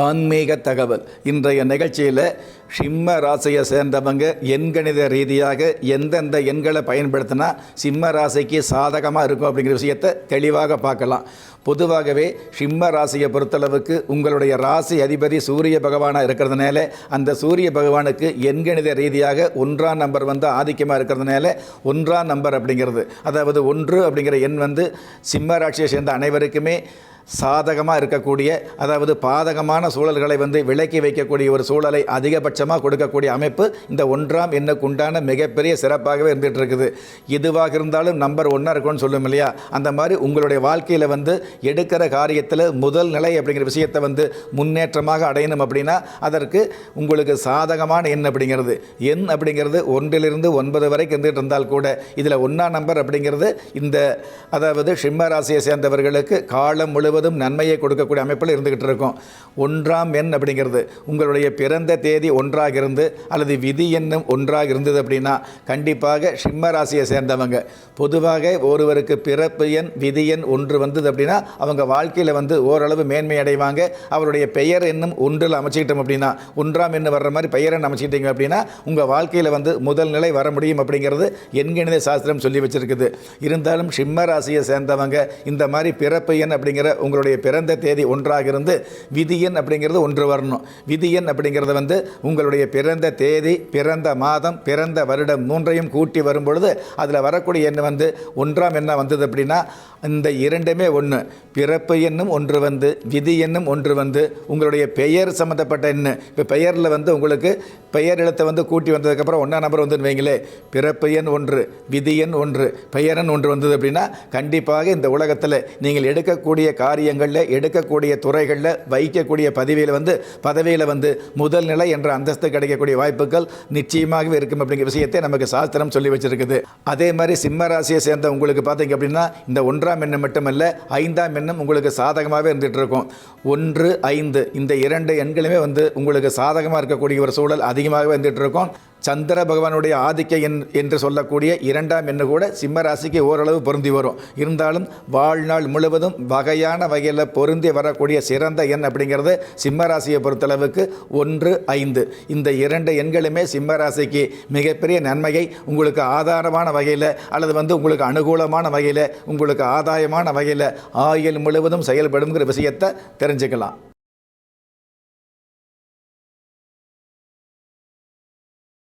ஆன்மீக தகவல். இன்றைய நிகழ்ச்சியில் சிம்ம ராசியை சேர்ந்தவங்க எண்கணித ரீதியாக எந்தெந்த எண்களை பயன்படுத்தினா சிம்ம ராசிக்கு சாதகமாக இருக்கும் அப்படிங்கிற விஷயத்தை தெளிவாக பார்க்கலாம். பொதுவாகவே சிம்ம ராசியை பொறுத்தளவுக்கு உங்களுடைய ராசி அதிபதி சூரிய பகவானாக இருக்கிறதுனால அந்த சூரிய பகவானுக்கு எண்கணித ரீதியாக 1ஆம் நம்பர் ஆதிக்கமாக இருக்கிறதுனால 1ஆம் நம்பர் அப்படிங்கிறது, அதாவது 1 அப்படிங்கிற எண் சிம்ம ராசியை சேர்ந்த அனைவருக்குமே சாதகமாக இருக்கக்கூடிய, அதாவது பாதகமான சூழல்களை விலக்கி வைக்கக்கூடிய ஒரு சூழலை அதிகபட்சமாக கொடுக்கக்கூடிய அமைப்பு இந்த 1ஆம் எண்ணுக்கு உண்டான மிகப்பெரிய சிறப்பாகவே இருந்துகிட்டு இருக்குது. எதுவாக இருந்தாலும் நம்பர் 1 இருக்கும்னு சொல்லும் இல்லையா, அந்த மாதிரி உங்களுடைய வாழ்க்கையில் எடுக்கிற காரியத்தில் முதல் நிலை அப்படிங்கிற விஷயத்தை முன்னேற்றமாக அடையணும் அப்படின்னா அதற்கு உங்களுக்கு சாதகமான எண் அப்படிங்கிறது 1லிருந்து 9 வரைக்கும் இருந்துகிட்டு இருந்தால் கூட இதில் 1ஆம் நம்பர் அப்படிங்கிறது அதாவது சிம்ம ராசியை சேர்ந்தவர்களுக்கு காலம் முழுவதும் நன்மையை கொடுக்கக்கூடிய அமைப்பில் இருந்துகிட்டு இருக்கும். 1ஆம் எண் அப்படிங்கிறது உங்களுடைய பிறந்த தேதி 1ஆக இருந்து அல்லது விதி எண்ணும் 1ஆக இருந்தது அப்படின்னா கண்டிப்பாக சிம்ம ராசியை சேர்ந்தவங்க பொதுவாக ஒருவருக்கு பிறப்பு எண் விதி எண் 1 வந்தது அப்படின்னா அவங்க வாழ்க்கையில் ஓரளவு மேன்மை அடைவாங்க. அவருடைய பெயர் எண்ணும் 1ல் அமைச்சிக்கிட்டோம் அப்படின்னா 1ஆம் எண் வர்ற மாதிரி பெயர் எண் அமைச்சிக்கிட்டீங்க அப்படின்னா உங்கள் வாழ்க்கையில் முதல் நிலை வர முடியும் அப்படிங்கிறது எண்கணித சாஸ்திரம் சொல்லி வச்சிருக்குது. இருந்தாலும் சிம்ம ராசியை சேர்ந்தவங்க இந்த மாதிரி பிறப்பு எண் அப்படிங்கிற உங்களுடைய பிறந்த தேதி 1ஆக இருந்து விதி எண் அப்படிங்கிறது 1 வரணும். விதி எண் அப்படிங்கிறது உங்களுடைய பிறந்த தேதி, பிறந்த மாதம், பிறந்த வருடம் 3ஐயும் கூட்டி வரும்பொழுது அதில் வரக்கூடிய எண் 1ஆம் எண்ணாக வந்தது அப்படின்னா இந்த இரண்டுமே 1. பிறப்பு எண்ணும் 1 விதி எண்ணும் 1 உங்களுடைய பெயர் சம்மந்தப்பட்ட எண். இப்போ பெயரில் உங்களுக்கு பெயர் எழுத்தை கூட்டி வந்ததுக்கப்புறம் 1ஆம் நம்பர் வைங்களே, பிறப்பு எண் 1, விதி எண் 1, பெயர் எண் 1 வந்தது அப்படின்னா கண்டிப்பாக இந்த உலகத்தில் நீங்கள் எடுக்கக்கூடிய காரியங்களில், எடுக்கக்கூடிய துறைகளில், வைக்கக்கூடிய பதவியில் முதல் நிலை என்ற அந்தஸ்து கிடைக்கக்கூடிய வாய்ப்புகள் நிச்சயமாகவே இருக்கும் அப்படிங்கிற விஷயத்தை நமக்கு சாஸ்திரம் சொல்லி வச்சிருக்குது. அதே மாதிரி சிம்ம ராசியை சேர்ந்த உங்களுக்கு பார்த்தீங்க அப்படின்னா இந்த 1ஆம் எண்ணம் மட்டுமல்ல 5ஆம் எண்ணம் உங்களுக்கு சாதகமாகவே இருந்துகிட்டு இருக்கும். 1, 5 இந்த 2 எண்களுமே உங்களுக்கு சாதகமாக இருக்கக்கூடிய ஒரு சூழல் அதிகமாகவே இருந்துகிட்டு இருக்கும். சந்திர பகவானுடைய ஆதிக்க எண் என்று சொல்லக்கூடிய 2ஆம் எண்ணு கூட சிம்ம ராசிக்கு ஓரளவு பொருந்தி வரும். இருந்தாலும் வாழ்நாள் முழுவதும் வகையில் பொருந்தி வரக்கூடிய சிறந்த எண் அப்படிங்கிறது சிம்ம ராசியை பொறுத்தளவுக்கு 1, 5 இந்த 2 எண்களுமே சிம்ம ராசிக்கு மிகப்பெரிய நன்மையை உங்களுக்கு ஆதாரமான வகையில் அல்லது உங்களுக்கு அனுகூலமான வகையில், உங்களுக்கு ஆதாயமான வகையில் ஆயுள் முழுவதும் செயல்படுங்கிற விஷயத்தை தெரிஞ்சுக்கலாம்.